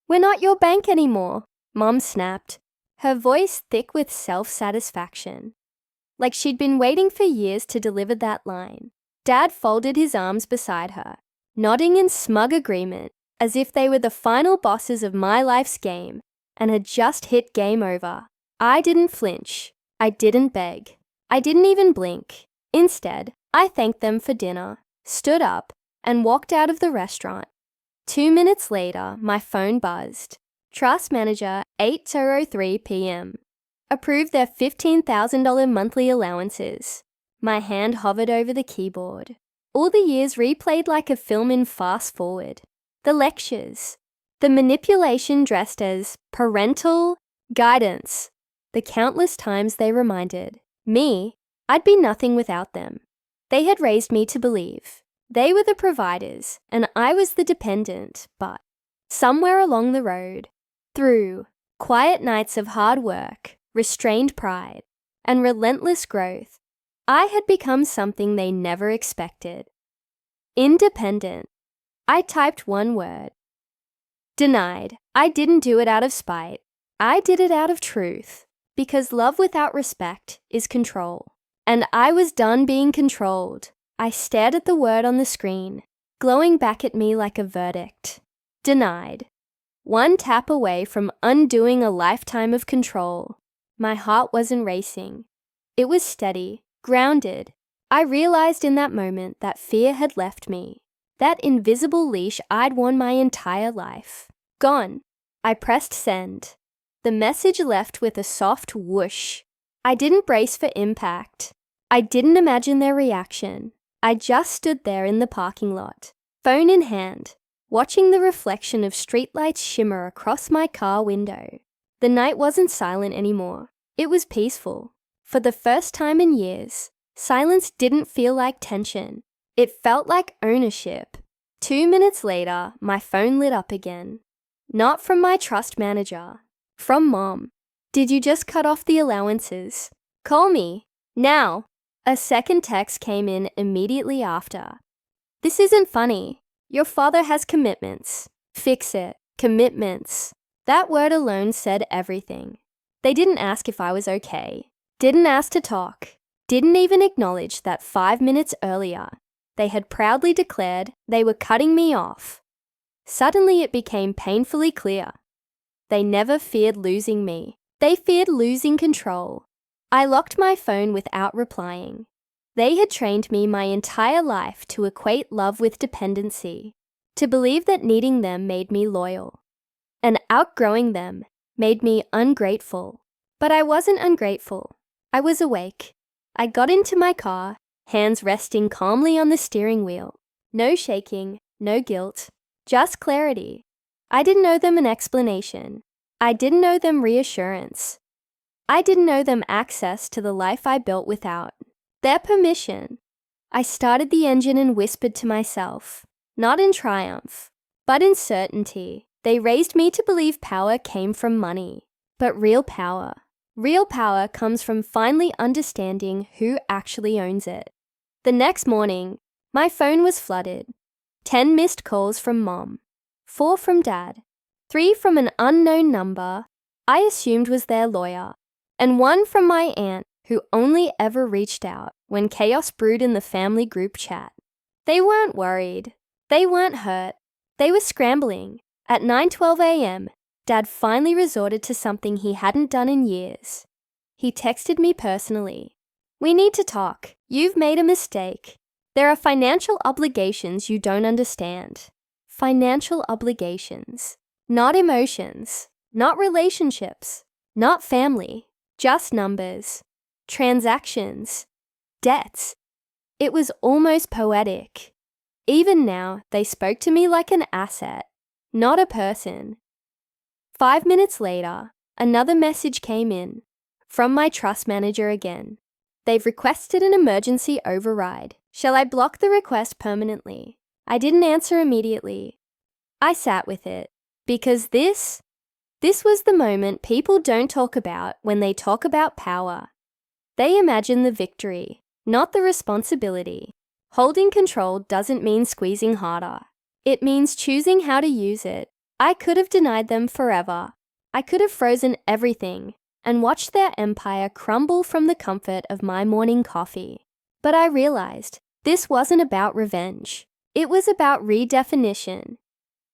"We're not your bank anymore," Mom snapped, her voice thick with self-satisfaction. Like she'd been waiting for years to deliver that line. Dad folded his arms beside her, nodding in smug agreement, as if they were the final bosses of my life's game and had just hit game over. I didn't flinch. I didn't beg. I didn't even blink. Instead, I thanked them for dinner, stood up, and walked out of the restaurant. 2 minutes later, my phone buzzed. Trust Manager, 8:03 p.m. Approved their $15,000 monthly allowances. My hand hovered over the keyboard. All the years replayed like a film in fast forward. The lectures. The manipulation dressed as parental guidance. The countless times they reminded me I'd be nothing without them. They had raised me to believe. They were the providers, and I was the dependent, but somewhere along the road, through quiet nights of hard work, restrained pride, and relentless growth, I had become something they never expected. Independent. I typed one word. Denied. I didn't do it out of spite. I did it out of truth, because love without respect is control. And I was done being controlled. I stared at the word on the screen, glowing back at me like a verdict. Denied. One tap away from undoing a lifetime of control. My heart wasn't racing. It was steady, grounded. I realized in that moment that fear had left me. That invisible leash I'd worn my entire life. Gone. I pressed send. The message left with a soft whoosh. I didn't brace for impact. I didn't imagine their reaction. I just stood there in the parking lot, phone in hand, watching the reflection of streetlights shimmer across my car window. The night wasn't silent anymore. It was peaceful. For the first time in years, silence didn't feel like tension. It felt like ownership. 2 minutes later, my phone lit up again. Not from my trust manager. From Mom. "Did you just cut off the allowances? Call me. Now." A second text came in immediately after. "This isn't funny. Your father has commitments. Fix it. Commitments." That word alone said everything. They didn't ask if I was okay. Didn't ask to talk. Didn't even acknowledge that 5 minutes earlier, they had proudly declared they were cutting me off. Suddenly it became painfully clear. They never feared losing me. They feared losing control. I locked my phone without replying. They had trained me my entire life to equate love with dependency, to believe that needing them made me loyal, and outgrowing them made me ungrateful. But I wasn't ungrateful. I was awake. I got into my car, hands resting calmly on the steering wheel. No shaking, no guilt, just clarity. I didn't owe them an explanation. I didn't owe them reassurance. I didn't owe them access to the life I built without their permission. I started the engine and whispered to myself, not in triumph, but in certainty. They raised me to believe power came from money. But real power comes from finally understanding who actually owns it. The next morning, my phone was flooded. 10 missed calls from Mom, 4 from Dad, 3 from an unknown number I assumed was their lawyer, and 1 from my aunt who only ever reached out when chaos brewed in the family group chat. They weren't worried. They weren't hurt. They were scrambling. At 9:12 a.m., Dad finally resorted to something he hadn't done in years. He texted me personally. "We need to talk. You've made a mistake. There are financial obligations you don't understand." Financial obligations. Not emotions. Not relationships. Not family. Just numbers. Transactions. Debts. It was almost poetic. Even now, they spoke to me like an asset, not a person. 5 minutes later, another message came in, from my trust manager again. "They've requested an emergency override. Shall I block the request permanently?" I didn't answer immediately. I sat with it, because this was the moment people don't talk about when they talk about power. They imagine the victory, not the responsibility. Holding control doesn't mean squeezing harder. It means choosing how to use it, I could have denied them forever. I could have frozen everything and watched their empire crumble from the comfort of my morning coffee. But I realized this wasn't about revenge. It was about redefinition.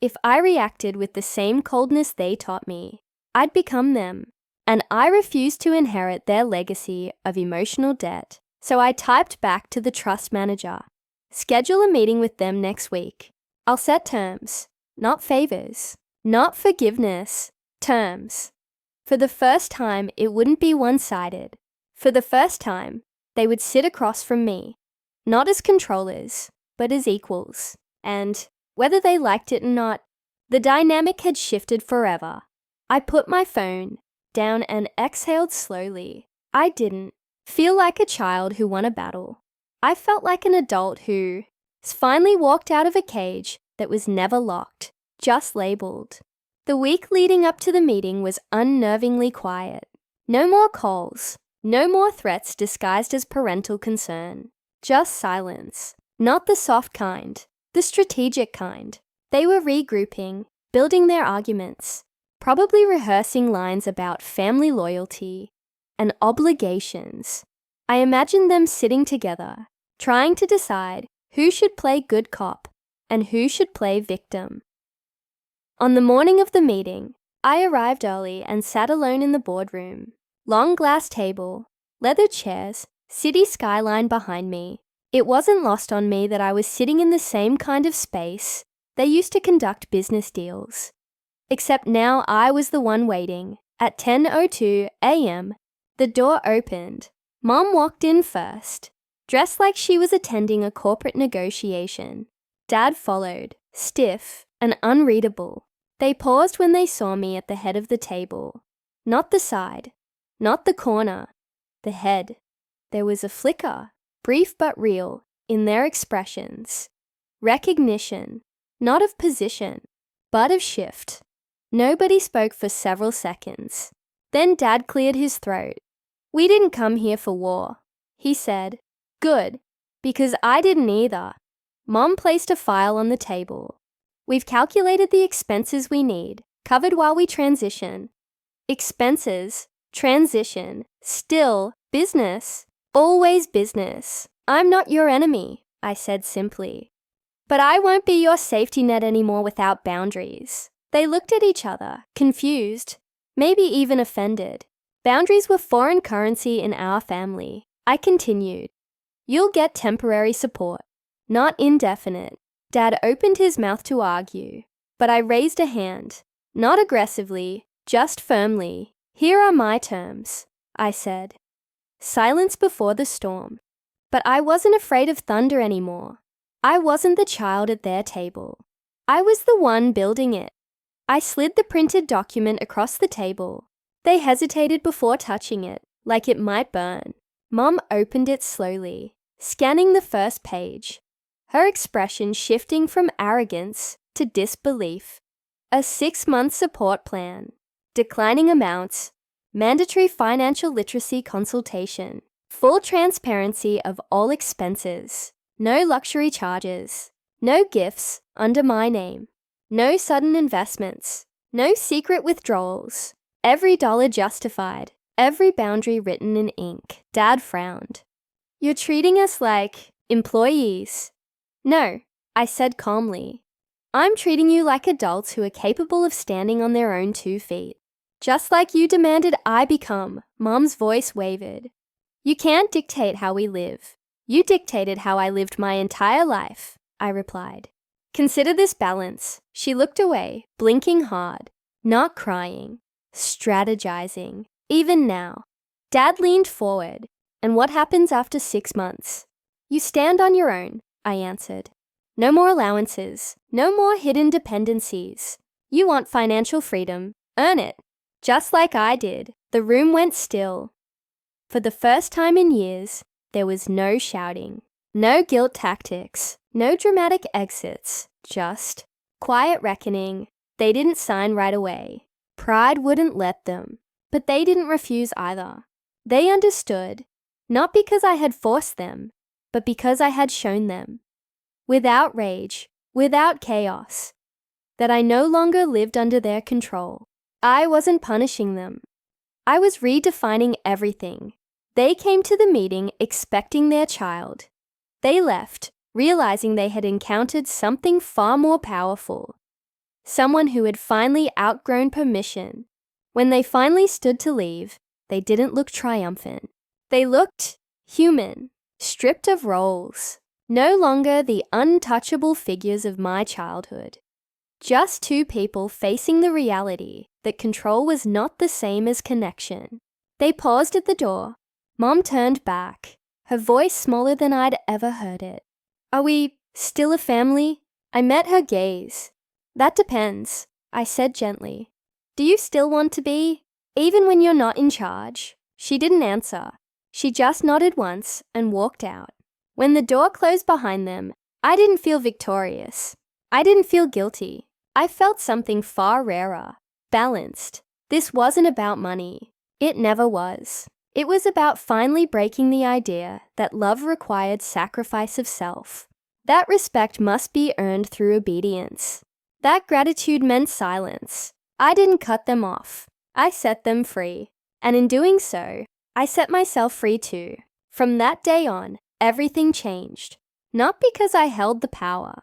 If I reacted with the same coldness they taught me, I'd become them. And I refused to inherit their legacy of emotional debt. So I typed back to the trust manager. Schedule a meeting with them next week. I'll set terms, not favors, not forgiveness, terms. For the first time, it wouldn't be one-sided. For the first time, they would sit across from me, not as controllers, but as equals. And whether they liked it or not, the dynamic had shifted forever. I put my phone down and exhaled slowly. I didn't feel like a child who won a battle. I felt like an adult who finally walked out of a cage that was never locked, just labeled. The week leading up to the meeting was unnervingly quiet. No more calls, no more threats disguised as parental concern. Just silence. Not the soft kind, the strategic kind. They were regrouping, building their arguments, probably rehearsing lines about family loyalty and obligations. I imagined them sitting together, trying to decide who should play good cop and who should play victim. On the morning of the meeting, I arrived early and sat alone in the boardroom. Long glass table, leather chairs, city skyline behind me. It wasn't lost on me that I was sitting in the same kind of space they used to conduct business deals. Except now I was the one waiting. At 10:02 a.m., the door opened. Mom walked in first, dressed like she was attending a corporate negotiation. Dad followed, stiff and unreadable. They paused when they saw me at the head of the table. Not the side, not the corner, the head. There was a flicker, brief but real, in their expressions. Recognition, not of position, but of shift. Nobody spoke for several seconds. Then Dad cleared his throat. "We didn't come here for war," he said. "Good, because I didn't either." Mom placed a file on the table. "We've calculated the expenses we need, covered while we transition." Expenses, transition, still business, always business. "I'm not your enemy," I said simply. "But I won't be your safety net anymore without boundaries." They looked at each other, confused, maybe even offended. Boundaries were foreign currency in our family. I continued. "You'll get temporary support, not indefinite." Dad opened his mouth to argue, but I raised a hand, not aggressively, just firmly. "Here are my terms," I said. Silence before the storm. But I wasn't afraid of thunder anymore. I wasn't the child at their table. I was the one building it. I slid the printed document across the table. They hesitated before touching it, like it might burn. Mom opened it slowly, scanning the first page, her expression shifting from arrogance to disbelief. A 6-month support plan, declining amounts, mandatory financial literacy consultation, full transparency of all expenses, no luxury charges, no gifts under my name, no sudden investments, no secret withdrawals, every dollar justified, every boundary written in ink. Dad frowned. "You're treating us like employees." "No," I said calmly. "I'm treating you like adults who are capable of standing on their own 2 feet. Just like you demanded I become." Mom's voice wavered. "You can't dictate how we live. You dictated how I lived my entire life," I replied. "Consider this balance." She looked away, blinking hard, not crying, strategizing. Even now. Dad leaned forward. "And what happens after 6 months?" "You stand on your own," I answered. "No more allowances, no more hidden dependencies. You want financial freedom, earn it." Just like I did, the room went still. For the first time in years, there was no shouting, no guilt tactics, no dramatic exits, just quiet reckoning. They didn't sign right away. Pride wouldn't let them, but they didn't refuse either. They understood, not because I had forced them, but because I had shown them. Without rage, without chaos, that I no longer lived under their control. I wasn't punishing them. I was redefining everything. They came to the meeting expecting their child. They left, realizing they had encountered something far more powerful. Someone who had finally outgrown permission. When they finally stood to leave, they didn't look triumphant. They looked human, stripped of roles. No longer the untouchable figures of my childhood. Just two people facing the reality that control was not the same as connection. They paused at the door. Mom turned back, her voice smaller than I'd ever heard it. Are we still a family? I met her gaze. That depends, I said gently. Do you still want to be? Even when you're not in charge? She didn't answer. She just nodded once and walked out. When the door closed behind them, I didn't feel victorious. I didn't feel guilty. I felt something far rarer, balanced. This wasn't about money. It never was. It was about finally breaking the idea that love required sacrifice of self. That respect must be earned through obedience. That gratitude meant silence. I didn't cut them off. I set them free. And in doing so, I set myself free too. From that day on, everything changed. Not because I held the power,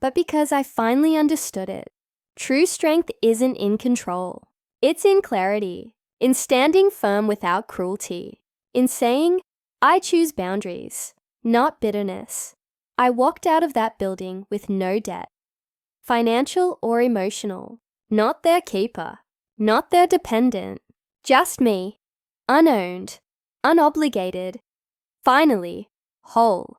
but because I finally understood it. True strength isn't in control. It's in clarity, in standing firm without cruelty, in saying, I choose boundaries, not bitterness. I walked out of that building with no debt, financial or emotional, not their keeper, not their dependent, just me, unowned, unobligated, finally, whole.